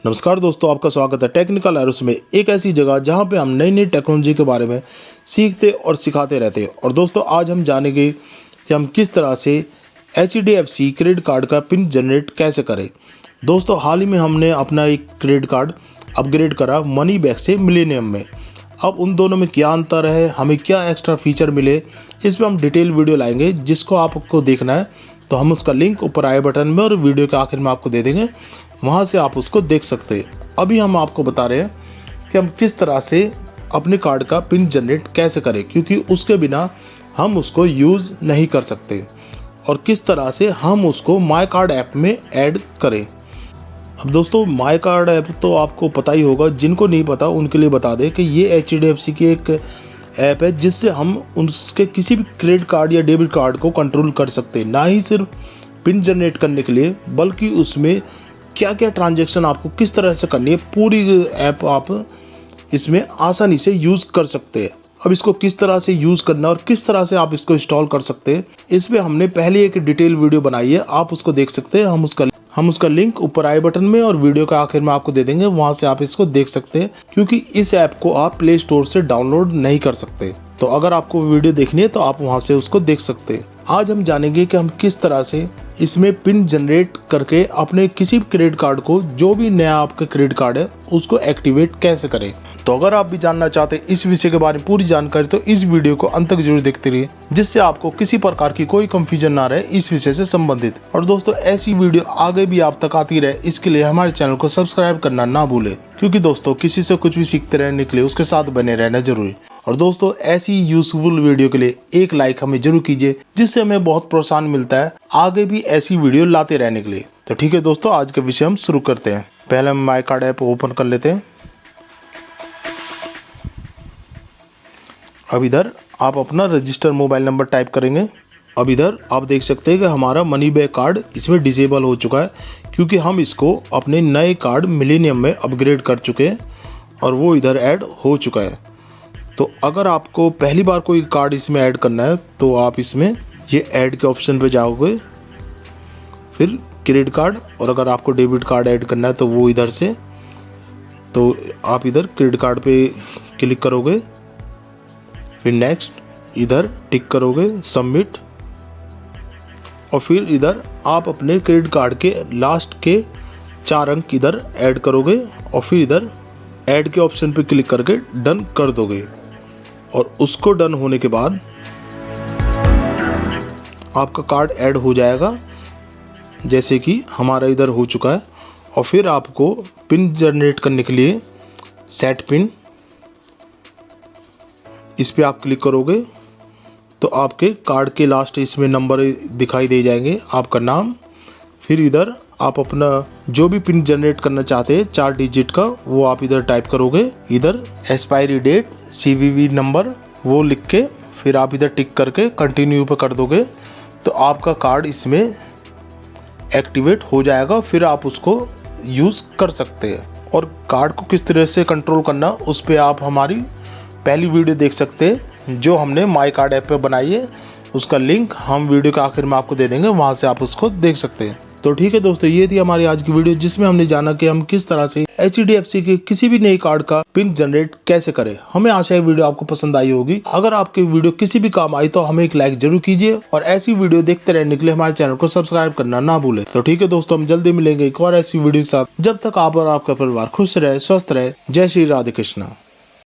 नमस्कार दोस्तों, आपका स्वागत है टेक्निकल एरोस में, एक ऐसी जगह जहां पे हम नई नई टेक्नोलॉजी के बारे में सीखते और सिखाते रहते हैं। और दोस्तों, आज हम जानेंगे कि हम किस तरह से HDFC क्रेडिट कार्ड का पिन जनरेट कैसे करें। दोस्तों, हाल ही में हमने अपना एक क्रेडिट कार्ड अपग्रेड करा मनी बैक से मिलेनियम में। अब उन दोनों में क्या अंतर है, हमें क्या एक्स्ट्रा फीचर मिले, इस पर हम डिटेल वीडियो लाएंगे। जिसको आपको देखना है तो हम उसका लिंक ऊपर आई बटन में और वीडियो के आखिर में आपको दे देंगे, वहाँ से आप उसको देख सकते हैं। अभी हम आपको बता रहे हैं कि हम किस तरह से अपने कार्ड का पिन जनरेट कैसे करें, क्योंकि उसके बिना हम उसको यूज़ नहीं कर सकते, और किस तरह से हम उसको माई कार्ड ऐप में ऐड करें। अब दोस्तों, माई कार्ड ऐप तो आपको पता ही होगा, जिनको नहीं पता उनके लिए बता दें कि ये HDFC की एक ऐप है जिससे हम उसके किसी भी क्रेडिट कार्ड या डेबिट कार्ड को कंट्रोल कर सकते हैं। ना ही सिर्फ पिन जनरेट करने के लिए, बल्कि उसमें क्या क्या ट्रांजैक्शन आपको किस तरह से करनी है, पूरी ऐप आप इसमें आसानी से यूज़ कर सकते हैं। अब इसको किस तरह से यूज़ करना और किस तरह से आप इसको इंस्टॉल कर सकते हैं, इस पर हमने पहले एक डिटेल वीडियो बनाई है, आप उसको देख सकते हैं। हम उसका लिंक ऊपर आई बटन में और वीडियो के आखिर में आपको दे देंगे, वहाँ से आप इसको देख सकते हैं, क्योंकि इस ऐप को आप प्ले स्टोर से डाउनलोड नहीं कर सकते। तो अगर आपको वीडियो देखनी है तो आप वहाँ से उसको देख सकते हैं। आज हम जानेंगे कि हम किस तरह से इसमें पिन जनरेट करके अपने किसी भी क्रेडिट कार्ड को, जो भी नया आपका क्रेडिट कार्ड है, उसको एक्टिवेट कैसे करें। तो अगर आप भी जानना चाहते हैं इस विषय के बारे में पूरी जानकारी, तो इस वीडियो को अंत तक जरूर देखते रहिए, जिससे आपको किसी प्रकार की कोई कंफ्यूजन ना रहे इस विषय से संबंधित। और दोस्तों, ऐसी वीडियो आगे भी आप तक आती रहे, इसके लिए हमारे चैनल को सब्सक्राइब करना ना भूले, क्योंकि दोस्तों, किसी से कुछ भी सीखते रहने के लिए उसके साथ बने रहना जरूरी। और दोस्तों, ऐसी यूजफुल वीडियो के लिए एक लाइक हमें जरूर कीजिए, जिससे हमें बहुत प्रोत्साहन मिलता है आगे भी ऐसी वीडियो लाते रहने के लिए। तो ठीक है दोस्तों, आज का विषय हम शुरू करते हैं। पहले हम माई कार्ड ऐप ओपन कर लेते हैं। अब इधर आप अपना रजिस्टर मोबाइल नंबर टाइप करेंगे। अब इधर आप देख सकते हैं कि हमारा मनी बैक कार्ड इसमें डिसेबल हो चुका है, क्योंकि हम इसको अपने नए कार्ड मिलेनियम में अपग्रेड कर चुके हैं और वो इधर ऐड हो चुका है। तो अगर आपको पहली बार कोई कार्ड इसमें ऐड करना है तो आप इसमें ये ऐड के ऑप्शन पे जाओगे, फिर क्रेडिट कार्ड, और अगर आपको डेबिट कार्ड ऐड करना है तो वो इधर से, तो आप इधर क्रेडिट कार्ड पे क्लिक करोगे, फिर नेक्स्ट इधर टिक करोगे, सबमिट, और फिर इधर आप अपने क्रेडिट कार्ड के लास्ट के 4 अंक इधर ऐड करोगे, और फिर इधर ऐड के ऑप्शन पे क्लिक करके डन कर दोगे। और उसको डन होने के बाद आपका कार्ड ऐड हो जाएगा, जैसे कि हमारा इधर हो चुका है। और फिर आपको पिन जनरेट करने के लिए सेट पिन, इस पे आप क्लिक करोगे तो आपके कार्ड के लास्ट इसमें नंबर दिखाई दे जाएंगे, आपका नाम, फिर इधर आप अपना जो भी पिन जनरेट करना चाहते हैं 4 डिजिट का, वो आप इधर टाइप करोगे। इधर एक्सपायरी डेट, CVV नंबर वो लिख के फिर आप इधर टिक करके कंटिन्यू पे कर दोगे, तो आपका कार्ड इसमें एक्टिवेट हो जाएगा। फिर आप उसको यूज़ कर सकते हैं। और कार्ड को किस तरह से कंट्रोल करना, उस पर आप हमारी पहली वीडियो देख सकते हैं, जो हमने माई कार्ड ऐप पे बनाई है। उसका लिंक हम वीडियो के आखिर में आपको दे देंगे, वहाँ से आप उसको देख सकते हैं। तो ठीक है दोस्तों, ये थी हमारी आज की वीडियो, जिसमें हमने जाना कि हम किस तरह से HDFC के किसी भी नए कार्ड का पिन जनरेट कैसे करें। हमें आशा है वीडियो आपको पसंद आई होगी। अगर आपकी वीडियो किसी भी काम आई तो हमें एक लाइक जरूर कीजिए, और ऐसी वीडियो देखते रहने के लिए हमारे चैनल को सब्सक्राइब करना ना भूले। तो ठीक है दोस्तों, हम जल्दी मिलेंगे एक और ऐसी वीडियो के साथ। जब तक आप और आपका परिवार खुश रहे, स्वस्थ रहे। जय श्री राधे कृष्णा।